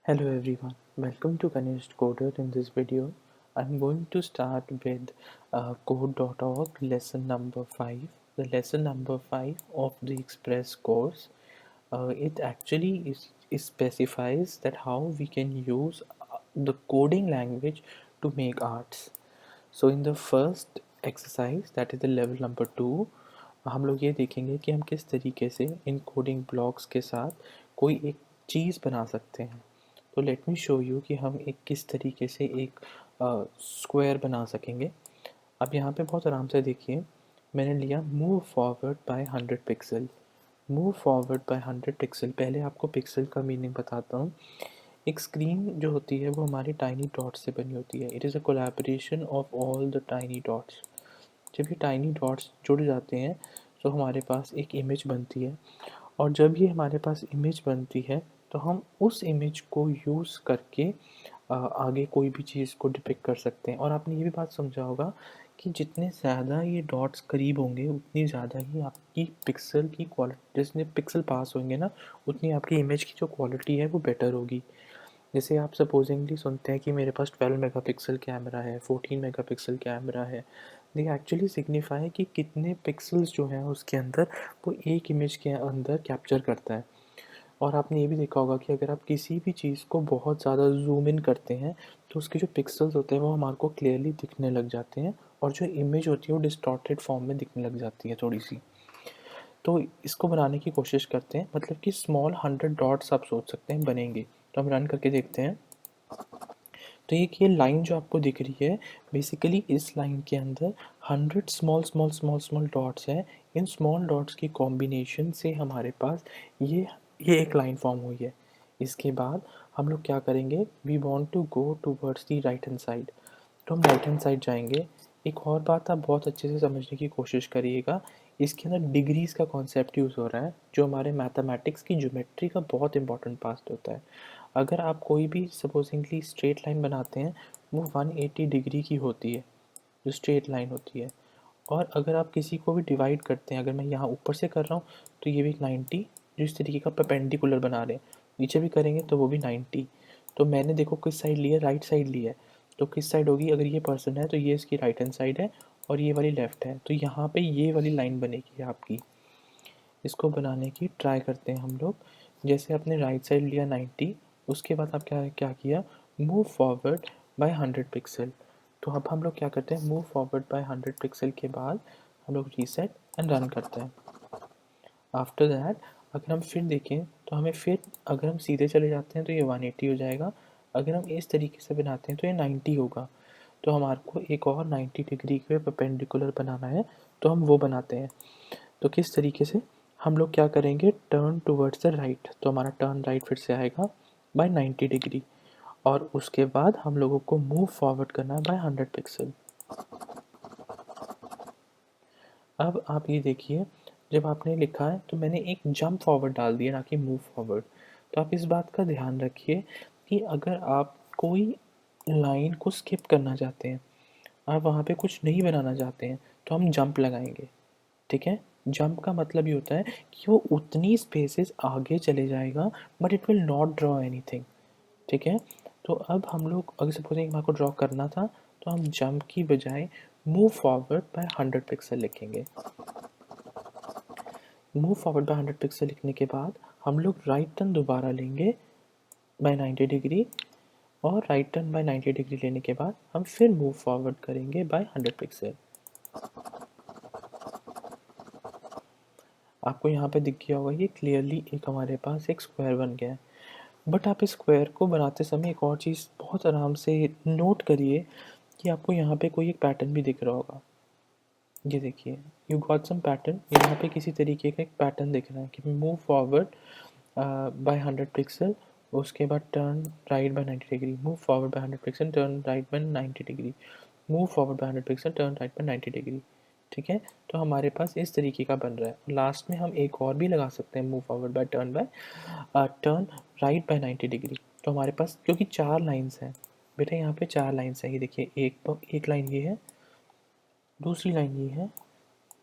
Hello everyone, welcome to Ganesh Coder. In this video, I'm going to start with code.org lesson number 5, the lesson number 5 of the Express course. It actually specifies that how we can use the coding language to make arts. So in the first exercise, that is the level number 2, हम लोग ये देखेंगे कि हम किस तरीके से in coding blocks के साथ कोई एक चीज़ बना सकते हैं। तो लेट मी शो यू कि हम एक किस तरीके से एक स्क्वायर बना सकेंगे। अब यहाँ पे बहुत आराम से देखिए, मैंने लिया move forward by 100 pixel. Move forward by 100 pixel, पहले आपको पिक्सल का मीनिंग बताता हूँ। एक स्क्रीन जो होती है वो हमारी टाइनी डॉट्स से बनी होती है। It is a collaboration of all the tiny dots. जब ये टाइनी डॉट्स जुड़ जाते हैं तो हमारे पास एक इमेज बनती है, और जब ये हमारे पास इमेज बनती है तो हम उस इमेज को यूज़ करके आगे कोई भी चीज़ को डिपिक्ट कर सकते हैं। और आपने ये भी बात समझा होगा कि जितने ज़्यादा ये डॉट्स करीब होंगे उतनी ज़्यादा ही आपकी पिक्सल की क्वालिटी, जितने पिक्सल पास होंगे ना, उतनी आपकी इमेज की जो क्वालिटी है वो बेटर होगी। जैसे आप सपोजिंगली सुनते हैं कि मेरे पास 12 मेगापिक्सल कैमरा है, 14 मेगापिक्सल कैमरा है। दे एक्चुअली सिग्निफाई कि कितने पिक्सल्स जो हैं उसके अंदर वो एक इमेज के अंदर कैप्चर करता है। और आपने ये भी देखा होगा कि अगर आप किसी भी चीज़ को बहुत ज़्यादा ज़ूम इन करते हैं तो उसके जो पिक्सल्स होते हैं वो हमारे को क्लियरली दिखने लग जाते हैं, और जो इमेज होती है वो डिस्टॉर्टेड फॉर्म में दिखने लग जाती है थोड़ी सी। तो इसको बनाने की कोशिश करते हैं, मतलब कि स्मॉल 100 डॉट्स आप सोच सकते हैं बनेंगे। तो हम रन करके देखते हैं। तो एक ये लाइन जो आपको दिख रही है, बेसिकली इस लाइन के अंदर 100 small small small small dots हैं। इन स्मॉल डॉट्स की कॉम्बिनेशन से हमारे पास ये एक लाइन फॉर्म हुई है। इसके बाद हम लोग क्या करेंगे, we want to go towards the right hand side. तो हम राइट हैंड साइड जाएंगे। एक और बात आप बहुत अच्छे से समझने की कोशिश करिएगा, इसके अंदर डिग्रीज़ का कॉन्सेप्ट यूज़ हो रहा है, जो हमारे मैथमेटिक्स की ज्योमेट्री का बहुत इंपॉर्टेंट पार्ट होता है। अगर आप कोई भी सपोजिंगली स्ट्रेट लाइन बनाते हैं, वो 180 डिग्री की होती है, जो स्ट्रेट लाइन होती है। और अगर आप किसी को भी डिवाइड करते हैं, अगर मैं यहाँ ऊपर से कर रहा हूँ तो ये भी 90, जो इस तरीके का परपेंडिकुलर बना रहे हैं, नीचे भी करेंगे तो वो भी 90। तो मैंने देखो किस साइड लिया, राइट साइड लिया है। तो किस साइड होगी, अगर ये पर्सन है तो ये इसकी राइट हैंड साइड है और ये वाली लेफ्ट है, तो यहाँ पे ये वाली लाइन बनेगी आपकी। इसको बनाने की ट्राई करते हैं हम लोग। जैसे आपने राइट साइड लिया 90, उसके बाद आप क्या क्या किया, मूव फॉरवर्ड बाय 100 पिक्सल। तो अब हम लोग क्या करते हैं, मूव फॉरवर्ड बाय 100 पिक्सल के बाद हम लोग रीसेट एंड रन करते हैं। आफ्टर दैट अगर हम फिर देखें तो हमें फिर, अगर हम सीधे चले जाते हैं तो ये 180 हो जाएगा, अगर हम इस तरीके से बनाते हैं तो ये 90 होगा। तो हमारे को एक और 90 डिग्री के परपेंडिकुलर बनाना है, तो हम वो बनाते हैं। तो किस तरीके से, हम लोग क्या करेंगे, टर्न टूवर्ड्स द राइट। तो हमारा टर्न राइट फिर से आएगा बाय 90 डिग्री, और उसके बाद हम लोगों को मूव फॉरवर्ड करना है बाय 100 पिक्सल। अब आप ये देखिए, जब आपने लिखा है तो मैंने एक जंप फॉरवर्ड डाल दिया, ना कि मूव फॉरवर्ड। तो आप इस बात का ध्यान रखिए कि अगर आप कोई लाइन को स्किप करना चाहते हैं, आप वहाँ पे कुछ नहीं बनाना चाहते हैं, तो हम जंप लगाएंगे। ठीक है, जंप का मतलब ये होता है कि वो उतनी स्पेसेस आगे चले जाएगा, but it will not draw anything. ठीक है, तो अब हम लोग अगर सपोजिंग हमारे को ड्रॉ करना था तो हम जंप की बजाय मूव फॉरवर्ड बाय 100 पिक्सल लिखेंगे। मूव फॉरवर्ड बाय 100 पिक्सल लिखने के बाद हम लोग राइट टर्न दोबारा लेंगे बाय 90 डिग्री, और राइट टर्न बाय 90 डिग्री लेने के बाद हम फिर मूव फॉरवर्ड करेंगे बाय 100 पिक्सल। आपको यहाँ पे दिख गया होगा, ये क्लियरली एक हमारे पास एक स्क्वायर बन गया है। बट आप इस स्क्वायर को बनाते समय एक और चीज़ बहुत आराम से नोट करिए कि आपको यहाँ पे कोई एक पैटर्न भी दिख रहा होगा। ये देखिए, यू गॉट सम पैटर्न, यहाँ पे किसी तरीके का एक पैटर्न दिख रहा है कि मूव फॉरवर्ड बाय 100 पिक्सल, उसके बाद turn right by 90 degree, move forward by 100 pixel, turn right by 90 degree, move forward by 100 pixel, turn right by 90 degree. ठीक है, तो हमारे पास इस तरीके का बन रहा है। लास्ट में हम एक और भी लगा सकते हैं, move forward by turn right by 90 degree. तो हमारे पास क्योंकि 4 लाइन्स हैं बेटा, यहाँ पे 4 लाइन्स हैं, ये देखिए, एक लाइन ये है, दूसरी लाइन ये है,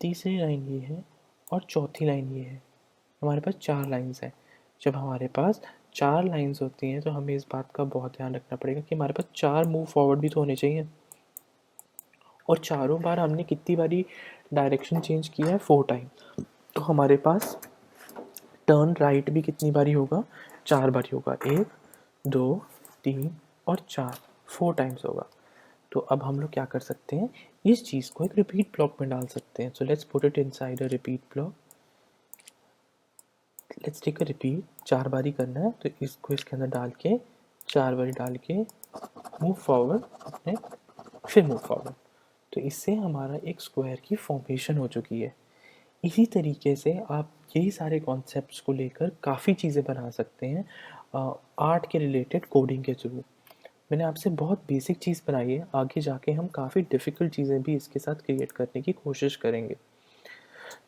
तीसरी लाइन ये है, और चौथी लाइन ये है। हमारे पास 4 लाइन्स हैं। जब हमारे पास 4 लाइंस होती हैं तो हमें इस बात का बहुत ध्यान रखना पड़ेगा कि हमारे पास 4 मूव फॉरवर्ड भी तो होने चाहिए, और चारों बार हमने कितनी बारी डायरेक्शन चेंज किया है, 4 टाइम। तो हमारे पास टर्न राइट भी कितनी बारी होगा, 4 बारी होगा, 1 2 3 और 4, 4 टाइम्स होगा। तो अब हम लोग क्या कर सकते हैं, इस चीज़ को एक रिपीट ब्लॉक में डाल सकते हैं। So let's put it inside a repeat block. Let's take a repeat, 4 बारी करना है तो इसको इसके अंदर डाल के 4 बारी डाल के मूव फॉरवर्ड अपने, फिर मूव फॉरवर्ड। तो इससे हमारा एक स्क्वायर की फॉर्मेशन हो चुकी है। इसी तरीके से आप यही सारे कॉन्सेप्ट्स को लेकर काफ़ी चीज़ें बना सकते हैं आर्ट के रिलेटेड कोडिंग के थ्रू। मैंने आपसे बहुत बेसिक चीज़ बनाई है, आगे जाके हम काफ़ी डिफ़िकल्ट चीज़ें भी इसके साथ क्रिएट करने की कोशिश करेंगे।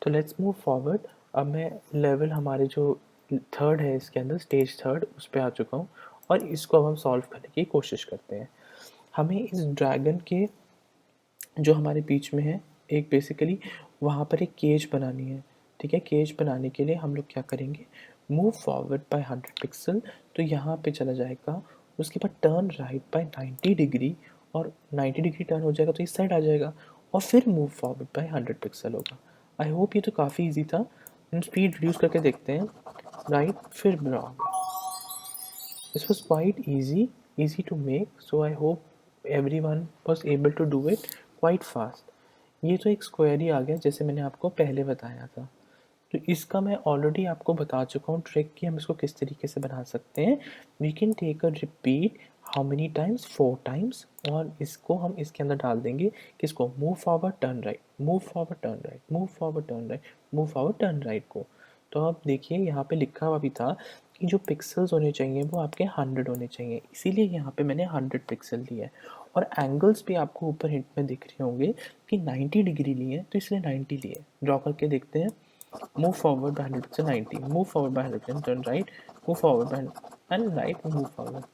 तो लेट्स मूव फॉरवर्ड। अब मैं लेवल हमारे जो थर्ड है इसके अंदर, स्टेज थर्ड, उस पे आ चुका हूँ और इसको अब हम सॉल्व करने की कोशिश करते हैं। हमें इस ड्रैगन के जो हमारे बीच में है, एक बेसिकली वहाँ पर एक केज बनानी है। ठीक है, केज बनाने के लिए हम लोग क्या करेंगे, मूव फॉरवर्ड बाय 100 पिक्सल, तो यहाँ पे चला जाएगा। उसके बाद टर्न राइट बाय 90 डिग्री, और 90 डिग्री टर्न हो जाएगा तो इस साइड आ जाएगा, और फिर मूव फॉरवर्ड बाय 100 पिक्सल होगा। आई होप ये तो काफ़ी ईजी था। हम स्पीड रिड्यूस करके देखते हैं, राइट फिर block. This was quite easy to make, so I hope everyone was able to do it quite fast. ये तो एक स्क्वायर ही आ गया जैसे मैंने आपको पहले बताया था। तो इसका मैं ऑलरेडी आपको बता चुका हूँ ट्रिक कि हम इसको किस तरीके से बना सकते हैं। We can take a repeat how many times, 4 times, और इसको हम इसके अंदर डाल देंगे किसको, move forward turn right, move forward turn right, move forward turn right, move forward turn right को। तो आप देखिए यहाँ पे लिखा हुआ भी था कि जो पिक्सल्स होने चाहिए वो आपके 100 होने चाहिए, इसीलिए यहाँ पे मैंने 100 पिक्सल लिया है। और एंगल्स भी आपको ऊपर हिंट में दिख रहे होंगे कि 90 डिग्री लिए, तो इसलिए 90 लिए। ड्रॉ करके देखते हैं, move forward by 100 to 90, move forward by 100 turn right, move forward by and right, move forward।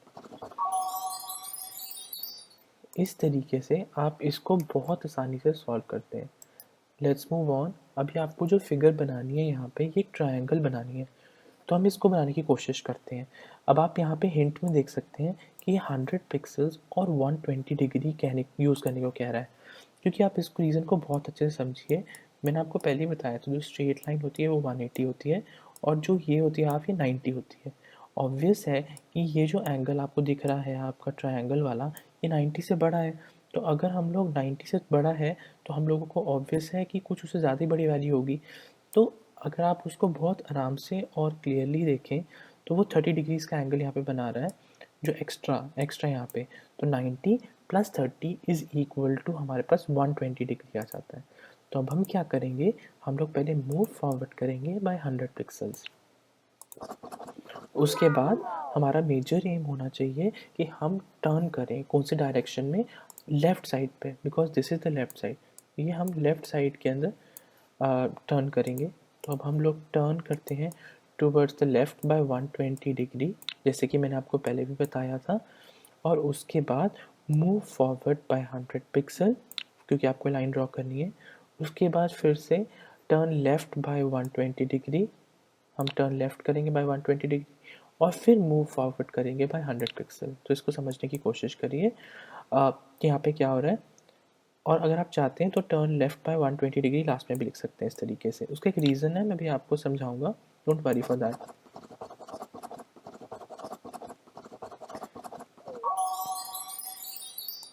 इस तरीके से आप इसको बहुत आसानी से सॉल्व करते हैं। Let's move on. अभी आपको जो फिगर बनानी है यहाँ पे, ये एक ट्रायंगल बनानी है, तो हम इसको बनाने की कोशिश करते हैं। अब आप यहाँ पे हिंट में देख सकते हैं कि ये 100 पिक्सल्स और 120 डिग्री कहने यूज़ करने को कह रहा है, क्योंकि आप इस रीज़न को बहुत अच्छे से समझिए। मैंने आपको पहले ही बताया था, जो स्ट्रेट लाइन होती है वो 180 होती है, और जो ये होती है हाफ, ये 90 होती है। ऑब्वियस है कि ये जो एंगल आपको दिख रहा है आपका ट्रायंगल वाला, ये 90 से बड़ा है। तो अगर हम लोग 90 से बड़ा है तो हम लोगों को ऑब्वियस है कि कुछ उससे ज़्यादा बड़ी वैल्यू होगी। तो अगर आप उसको बहुत आराम से और क्लियरली देखें तो वो 30 डिग्रीज़ का एंगल यहाँ पे बना रहा है, जो एक्स्ट्रा यहाँ पे। तो 90 प्लस 30 इज़ इक्वल टू हमारे पास 120 डिग्री आ जाता है। तो अब हम क्या करेंगे, हम लोग पहले मूव फॉरवर्ड करेंगे बाय 100 पिक्सल्स। उसके बाद हमारा मेजर एम होना चाहिए कि हम टर्न करें कौन सी डायरेक्शन में, लेफ़्ट साइड पे, because this is the left side. ये हम लेफ़्ट साइड के अंदर टर्न करेंगे। तो अब हम लोग टर्न करते हैं towards the left by 120 degree, जैसे कि मैंने आपको पहले भी बताया था। और उसके बाद मूव फॉरवर्ड बाय 100 पिक्सल, क्योंकि आपको लाइन ड्रॉ करनी है। उसके बाद फिर से टर्न लेफ़्ट बाय 120 डिग्री, हम टर्न लेफ़्ट करेंगे बाय 120 डिग्री, और फिर मूव फॉरवर्ड करेंगे बाय 100 पिक्सल। तो इसको समझने की कोशिश करिए कि यहाँ पे क्या हो रहा है। और अगर आप चाहते हैं तो turn left by 120 degree last में भी लिख सकते हैं इस तरीके से। उसका एक रीज़न है, मैं भी आपको समझाऊंगा, डोंट वरी फॉर दैट।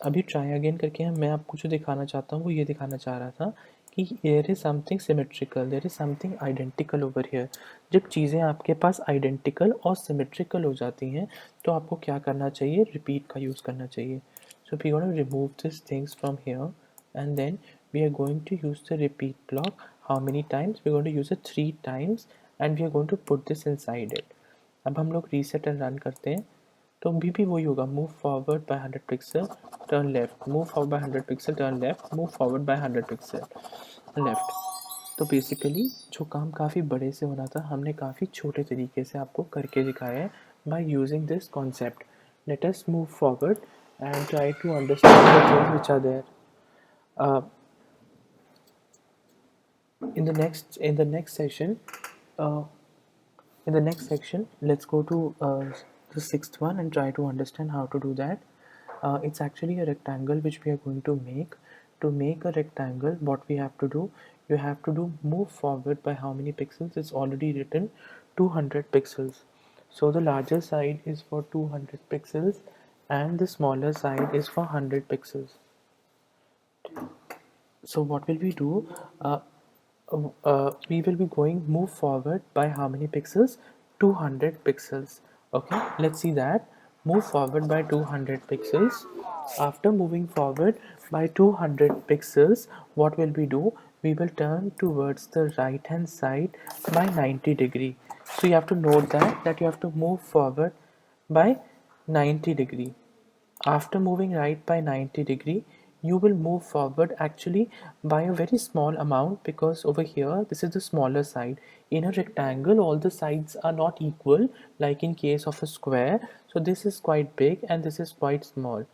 अभी ट्राई अगेन करके मैं आपको जो दिखाना चाहता हूँ वो ये दिखाना चाह रहा था कि there is something symmetrical, there is something identical over here. जब चीज़ें आपके पास आइडेंटिकल और सिमेट्रिकल हो जाती हैं तो आपको क्या करना चाहिए, रिपीट का यूज़ करना चाहिए। So we gonna remove this things from here and then we are going to use the repeat block. How many times? We're going to use it 3 times and we are going to put this inside it. अब हम लोग reset and run करते हैं तो भी वही होगा, move forward by 100 pixel turn left, move forward by 100 pixel turn left, move forward by 100 pixel left. तो बेसिकली जो काम काफ़ी बड़े से होना था हमने काफ़ी छोटे तरीके से आपको करके दिखाया है by using this concept. Let us move forward and try to understand the things which are there. In the next session, uh, In the next section, let's go to the sixth one and try to understand how to do that. It's actually a rectangle which we are going to make. To make a rectangle, what we have to do, you have to do move forward by how many pixels. It's already written 200 pixels. So the larger side is for 200 pixels and the smaller side is for 100 pixels. So what will we do? We will be going move forward by how many pixels? 200 pixels. Okay, let's see that. Move forward by 200 pixels. After moving forward by 200 pixels, what will we do? We will turn towards the right hand side by 90 degree. So you have to note that you have to move forward by 90 degree. After moving right by 90 degree, you will move forward actually by a very small amount, because over here this is the smaller side. In a rectangle all the sides are not equal like in case of a square, so this is quite big and this is quite small.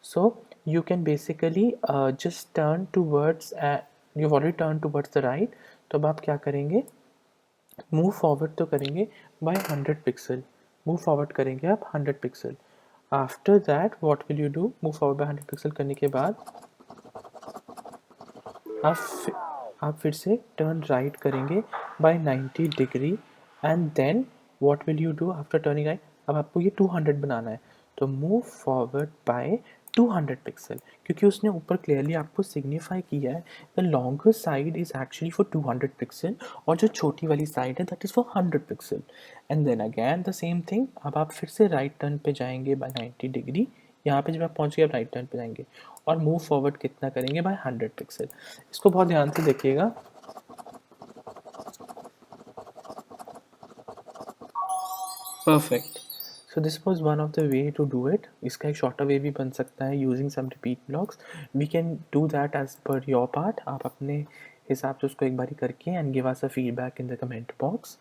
So you can basically just turn towards you've already turned towards the right, तो अब आप क्या करेंगे, move forward तो करेंगे bye 100 pixel, move forward करेंगे आप 100 pixel. After that what will you do, move forward by 100 pixel करने के बाद आप फिर से टर्न राइट करेंगे by 90 degree and then what will you do after turning right. अब आपको ये 200 बनाना है, तो मूव फॉरवर्ड बाय 200 पिक्सल, क्योंकि उसने ऊपर क्लियरली आपको सिग्निफाई किया है the longer side is actually for 200 pixel और जो छोटी वाली साइड है that is for 100 pixel. And then again the same thing. अब आप फिर से राइट टर्न पे जाएंगे बाय 90 डिग्री. यहाँ पे जब आप पहुँच गए आप राइट टर्न पे जाएंगे और मूव फॉरवर्ड कितना करेंगे बाय 100 पिक्सल. इसको बहुत ध्यान से देखिएगा. Perfect. So this was one of the way to do it. इसका एक शॉर्टर वे भी बन सकता है using some repeat blocks. We can do that as per your part. आप अपने हिसाब से उसको एक बारी करके and give us a feedback in the comment box.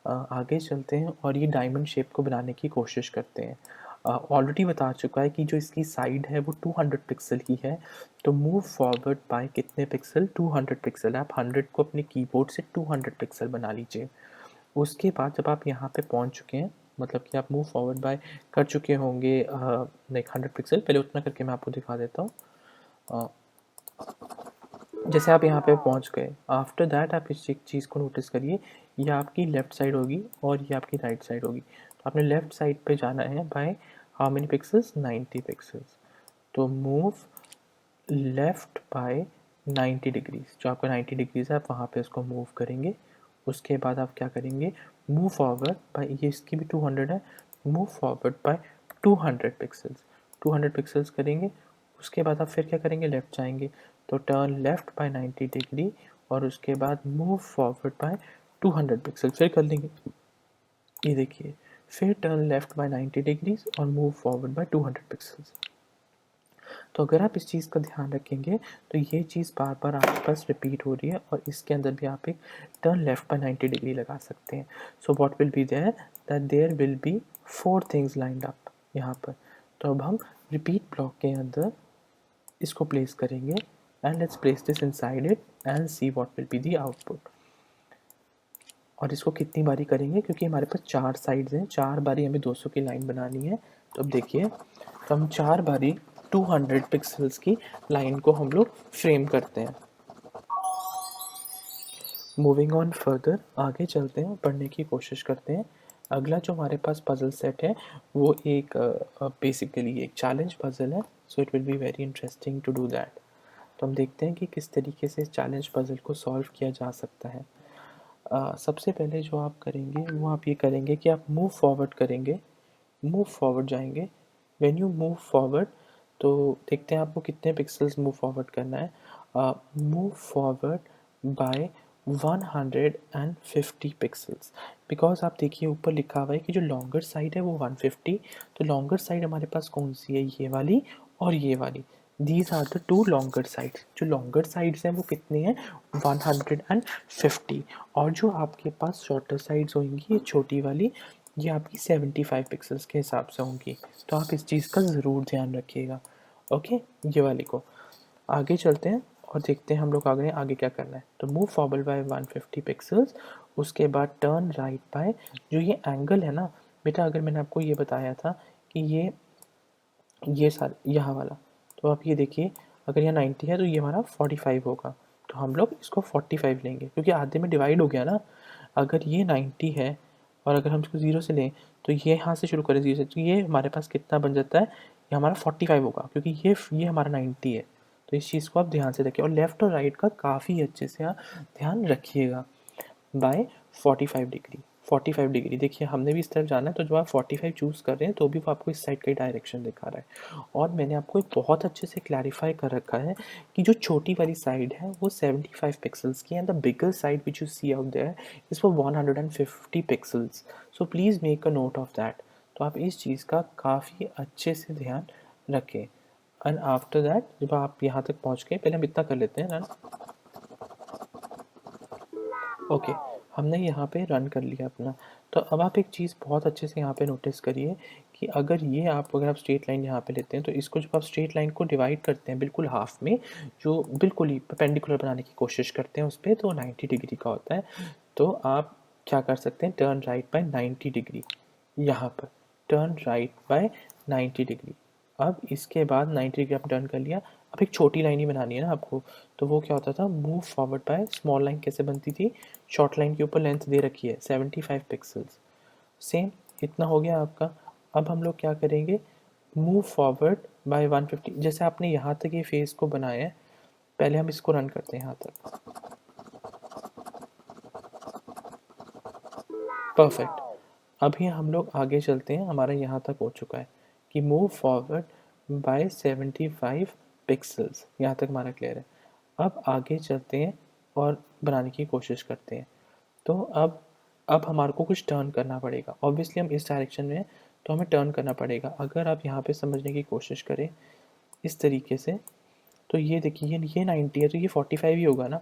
आगे चलते हैं और ये डायमंड शेप को बनाने की कोशिश करते हैं. ऑलरेडी बता चुका है कि जो इसकी साइड है वो 200 पिक्सल की है, तो मूव फॉरवर्ड बाय कितने पिक्सल, 200 पिक्सल. आप 100 को अपने कीबोर्ड से 200 पिक्सल बना लीजिए. उसके बाद जब आप यहाँ पे पहुँच चुके हैं, मतलब कि आप मूव फॉरवर्ड बाय कर चुके होंगे लाइक 100 पिक्सल, पहले उतना करके मैं आपको दिखा देता हूँ. जैसे आप यहाँ पे पहुँच गए, आफ्टर दैट आप इस चीज़ को नोटिस करिए, ये आपकी लेफ़्ट साइड होगी और ये आपकी राइट साइड होगी. तो आपने लेफ़्ट साइड पे जाना है by how many pixels, 90 pixels. तो मूव लेफ़्ट बाय 90 डिग्रीज, जो आपका 90 डिग्रीज है आप वहाँ पे उसको मूव करेंगे. उसके बाद आप क्या करेंगे, मूव फॉरवर्ड बाय, ये इसकी भी 200 है, move forward bye 200 pixels, 200 pixels करेंगे. उसके बाद आप फिर क्या करेंगे, लेफ़्ट जाएंगे, तो टर्न लेफ़्ट बाय 90 डिग्री और उसके बाद मूव फॉरवर्ड बाय 200 पिक्सल फिर कर लेंगे. ये देखिए, फिर टर्न लेफ़्ट बाय 90 डिग्रीज और मूव फॉरवर्ड बाय 200 पिक्सल्स. तो अगर आप इस चीज़ का ध्यान रखेंगे तो ये चीज़ बार बार आपके पास रिपीट हो रही है और इसके अंदर भी आप एक टर्न लेफ़्ट बाय 90 डिग्री लगा सकते हैं. So what will be there, that there will be 4 things lined up यहाँ पर. तो अब हम रिपीट ब्लॉक के अंदर इसको प्लेस करेंगे and let's place this inside it and C what will be the output. और इसको कितनी बारी करेंगे, क्योंकि हमारे पास 4 साइड्स हैं, 4 बारी हमें 200 की लाइन बनानी है. तो अब देखिए, तो हम 4 बारी 200 पिक्सल्स की लाइन को हम लोग फ्रेम करते हैं. मूविंग ऑन फर्दर, आगे चलते हैं, पढ़ने की कोशिश करते हैं. अगला जो हमारे पास पजल सेट है वो एक बेसिकली एक चैलेंज पजल है. So it will be very interesting to do that. तो हम देखते हैं कि किस तरीके से इस चैलेंज पजल को सॉल्व किया जा सकता है. सबसे पहले जो आप करेंगे वो आप ये करेंगे कि आप मूव फॉरवर्ड करेंगे, मूव फॉरवर्ड जाएंगे. व्हेन यू मूव फॉरवर्ड, तो देखते हैं आपको कितने पिक्सल्स मूव फॉरवर्ड करना है. Move forward bye 150 pixels, because आप देखिए ऊपर लिखा हुआ है कि जो लॉन्गर साइड है वो 150, तो लॉन्गर साइड हमारे पास कौन सी है, ये वाली और ये वाली. These are the 2 longer sides. जो लॉन्गर साइड्स हैं वो कितनी हैं, 150. और जो आपके पास शॉर्टर साइड्स होंगी, ये छोटी वाली, ये आपकी 75 पिक्सल्स के हिसाब से होंगी. तो आप इस चीज़ का ज़रूर ध्यान रखिएगा. ओके, ये वाली को. आगे चलते हैं और देखते हैं हम लोग आगे क्या करना है. तो मूव फॉरवर्ड बाय 150 पिक्सल्स, उसके बाद टर्न राइट बाय, जो ये एंगल है ना बेटा, अगर मैंने आपको ये बताया था कि ये सार यहाँ वाला, तो आप ये देखिए अगर यहाँ 90 है तो ये हमारा 45 होगा, तो हम लोग इसको 45 लेंगे क्योंकि आधे में डिवाइड हो गया ना। अगर ये 90 है और अगर हम इसको 0 से लें तो ये यहाँ से शुरू करें 0 से, तो ये हमारे पास कितना बन जाता है, ये हमारा 45 होगा क्योंकि ये हमारा 90 है। तो इस चीज़ को आप ध्यान से रखिए और लेफ़्ट और राइट का काफ़ी अच्छे से आप ध्यान रखिएगा। बाय 45 डिग्री, 45 डिग्री देखिए हमने भी इस तरफ जाना है, तो जो आप 45 चूज़ कर रहे हैं तो भी वो आपको इस साइड का ही डायरेक्शन दिखा रहा है। और मैंने आपको एक बहुत अच्छे से क्लैरिफाई कर रखा है कि जो छोटी वाली साइड है वो 75 पिक्सल्स की, and the bigger side which you see out there is for 150 pixels, so please make a note of that. तो आप इस चीज़ का काफ़ी अच्छे से ध्यान रखें। एंड आफ्टर दैट जब आप यहाँ तक पहुँच गए, पहले हम इतना कर लेते हैं ना। ओके, हमने यहाँ पे रन कर लिया अपना। तो अब आप एक चीज़ बहुत अच्छे से यहाँ पे नोटिस करिए कि अगर आप स्ट्रेट लाइन यहाँ पे लेते हैं तो इसको जब आप स्ट्रेट लाइन को डिवाइड करते हैं बिल्कुल हाफ में, जो बिल्कुल ही परपेंडिकुलर बनाने की कोशिश करते हैं उस पर, तो 90 डिग्री का होता है। तो आप क्या कर सकते हैं, टर्न राइट बाय 90 डिग्री, यहाँ पर टर्न राइट बाय 90 डिग्री। अब इसके बाद 90 डिग्री आप टर्न कर लिया, अब एक छोटी लाइन ही बनानी है ना आपको, तो वो क्या होता था, move forward by small line कैसे बनती थी, शॉर्ट लाइन के ऊपर लेंथ दे रखी है 75 पिक्सल्स, सेम इतना हो गया आपका। अब हम लोग क्या करेंगे, मूव फॉरवर्ड बाय 150, जैसे आपने यहाँ तक ये फेस को बनाया है, पहले हम इसको रन करते हैं यहाँ तक, परफेक्ट। अभी हम लोग आगे चलते हैं, हमारा यहाँ तक हो चुका है कि मूव फॉरवर्ड बाय 75 पिक्सल्स, यहाँ तक हमारा क्लियर है। अब आगे चलते हैं और बनाने की कोशिश करते हैं। तो अब हमारे को कुछ टर्न करना पड़ेगा, ऑब्वियसली हम इस डायरेक्शन में हैं तो हमें टर्न करना पड़ेगा। अगर आप यहाँ पे समझने की कोशिश करें इस तरीके से, तो ये देखिए ये 90 है तो ये 45 ही होगा ना।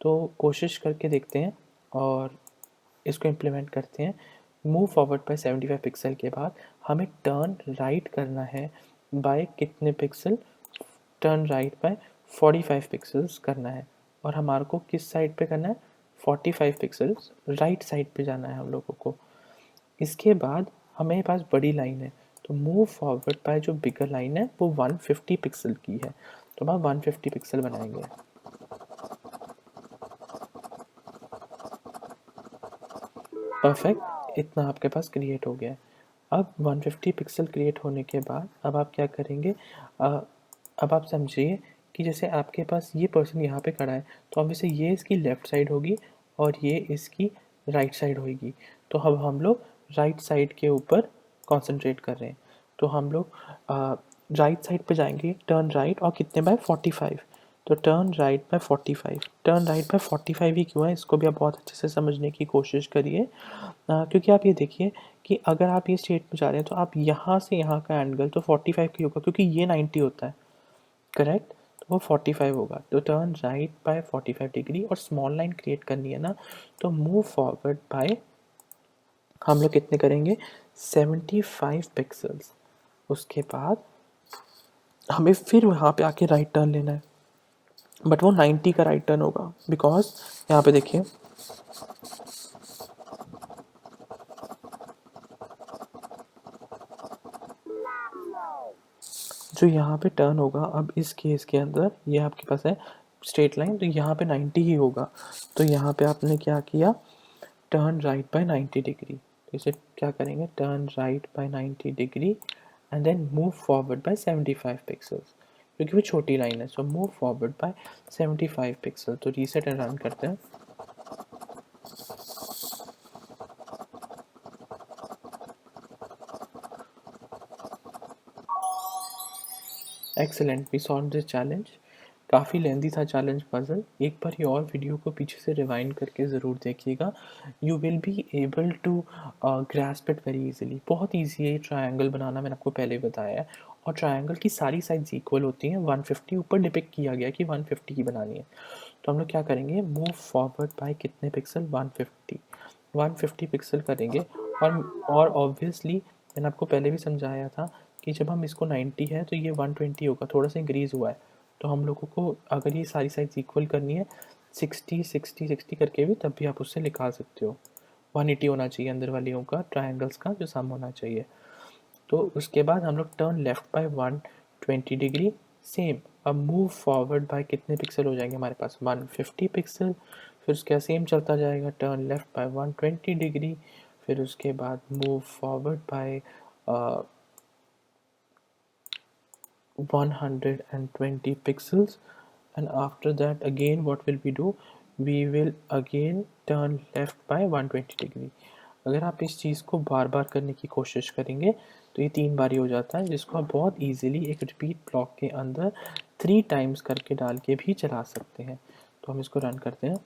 तो कोशिश करके देखते हैं और इसको इम्प्लीमेंट करते हैं। मूव फॉरवर्ड बाय 75 पिक्सल के बाद हमें टर्न राइट करना है बाय कितने pixel, turn right by 45 pixels करना है। और हमारे को किस साइड पे करना है, 45 पिक्सल्स राइट साइड पे जाना है हम लोगों को। इसके बाद हमें पास बड़ी लाइन है, तो मूव फॉरवर्ड बाय जो बिगर लाइन है वो 150 पिक्सल की है, तो हम 150 पिक्सल बनाएंगे। परफेक्ट, इतना आपके पास क्रिएट हो गया है। अब 150 पिक्सल क्रिएट होने के बाद अब आप क्या करेंगे, अब आप समझिए कि जैसे आपके पास ये पर्सन यहाँ पे खड़ा है, तो ऑब्वियसली ये इसकी लेफ़्ट साइड होगी और ये इसकी राइट साइड होगी। तो अब हम लोग राइट साइड के ऊपर कॉन्सेंट्रेट कर रहे हैं, तो हम लोग राइट साइड पे जाएंगे, टर्न राइट और कितने बाय 45, तो turn right by 45, turn right by 45 ही क्यों है, इसको भी आप बहुत अच्छे से समझने की कोशिश करिए। क्योंकि आप ये देखिए कि अगर आप ये स्टेट में जा रहे हैं तो आप यहाँ से यहाँ का एंगल तो 45 का ही होगा क्योंकि ये 90 होता है, करेक्ट, तो वो 45 होगा। तो टर्न राइट बाय 45 डिग्री और स्मॉल लाइन क्रिएट करनी है ना, तो मूव फॉरवर्ड बाय हम लोग कितने करेंगे, 75 पिक्सल्स। उसके बाद हमें फिर वहाँ पे आके राइट टर्न लेना है, बट वो 90 का राइट टर्न होगा, बिकॉज यहाँ पे देखिए जो यहाँ पे टर्न होगा, अब इस केस के अंदर ये आपके पास है स्ट्रेट लाइन, तो यहाँ पे 90 ही होगा। तो यहाँ पे आपने क्या किया, टर्न राइट बाय 90 डिग्री, तो इसे क्या करेंगे, turn right by 90 degree and then move forward by 75 pixels, क्योंकि वो छोटी लाइन है। So move forward by 75 pixel, तो रीसेट एंड रन करते हैं। Excellent, we solve this challenge. काफ़ी लेंदी था चैलेंज पजल, एक बार ये और वीडियो को पीछे से रिवाइंड करके ज़रूर देखिएगा, you will be able to grasp it very easily. बहुत ईजी है ट्रायंगल बनाना, मैंने आपको पहले बताया है, और ट्रायंगल की सारी साइड्स इक्वल होती हैं। 150 ऊपर डिपिक्ट किया गया कि 150 की बनानी है, तो हम लोग क्या करेंगे, मूव फॉरवर्ड बाय कितने पिक्सल, 150 पिक्सल करेंगे। और ऑब्वियसली मैंने आपको पहले भी समझाया था कि जब हम इसको 90 है तो ये 120 होगा, थोड़ा सा इंक्रीज़ हुआ है। तो हम लोगों को अगर ये सारी साइड्स इक्वल करनी है 60 60 60 करके भी तब भी आप उससे निकाल सकते हो। 180 होना चाहिए अंदर वालियों का, ट्रायंगल्स का जो सम होना चाहिए। तो उसके बाद हम लोग turn left by 120 degree, same. अब मूव फॉरवर्ड बाय कितने पिक्सल हो जाएंगे हमारे पास, 150 पिक्सल। फिर उसके बाद सेम चलता जाएगा, टर्न लेफ्ट बाय 120 डिग्री, फिर उसके बाद move forward bye 120 pixels, and after that again what will we do, we will again turn left by 120 degree। अगर आप इस चीज़ को बार बार करने की कोशिश करेंगे तो ये 3 बार ही हो जाता है, जिसको आप बहुत इजीली एक रिपीट ब्लॉक के अंदर 3 टाइम्स करके डाल के भी चला सकते हैं। तो हम इसको रन करते हैं,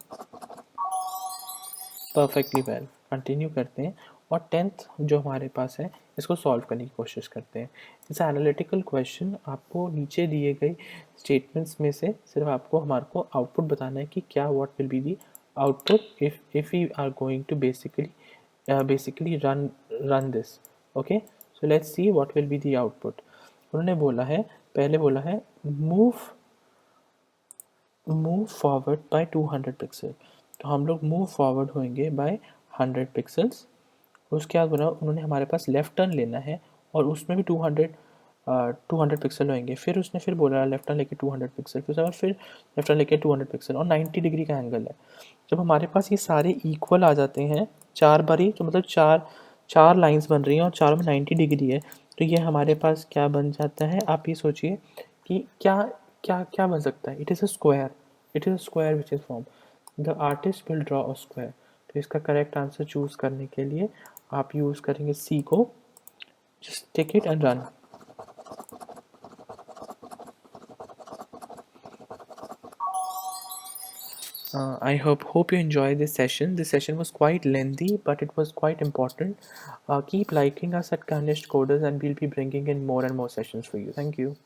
परफेक्टली वेल, कंटिन्यू करते हैं और 10th जो हमारे पास है इसको सॉल्व करने की कोशिश करते हैं। इस एनालिटिकल क्वेश्चन आपको नीचे दिए गए स्टेटमेंट्स में से सिर्फ आपको हमारे को आउटपुट बताना है कि क्या what will be the output if we are going to basically run this. Okay, so let's see what will be the output. उन्होंने बोला है, पहले बोला है मूव फॉरवर्ड बाय 200 पिक्सल, तो हम लोग मूव फॉरवर्ड होंगे बाय 100 पिक्सल्स। उसके बाद बोला उन्होंने हमारे पास लेफ़्ट टर्न लेना है और उसमें भी 200 पिक्सल होंगे। फिर उसने फिर बोला लेफ़्ट टर्न लेके 200 पिक्सल, फिर लेफ़्ट टर्न लेके 200 पिक्सल और 90 डिग्री का एंगल है। जब हमारे पास ये सारे इक्वल आ जाते हैं 4 बारी, तो मतलब चार लाइंस बन रही हैं और चारों में 90 डिग्री है, तो ये हमारे पास क्या बन जाता है, आप ये सोचिए कि क्या क्या क्या बन सकता है। It is a square, it is a square which is form, the artist will draw a square. तो इसका करेक्ट आंसर चूज़ करने के लिए आप यूज़ करेंगे सी को, just take it and run. I hope you enjoy this session. This session was quite lengthy, but it was quite important. Keep liking us at Kanishk Coders, and we'll be bringing in more and more sessions for you. Thank you.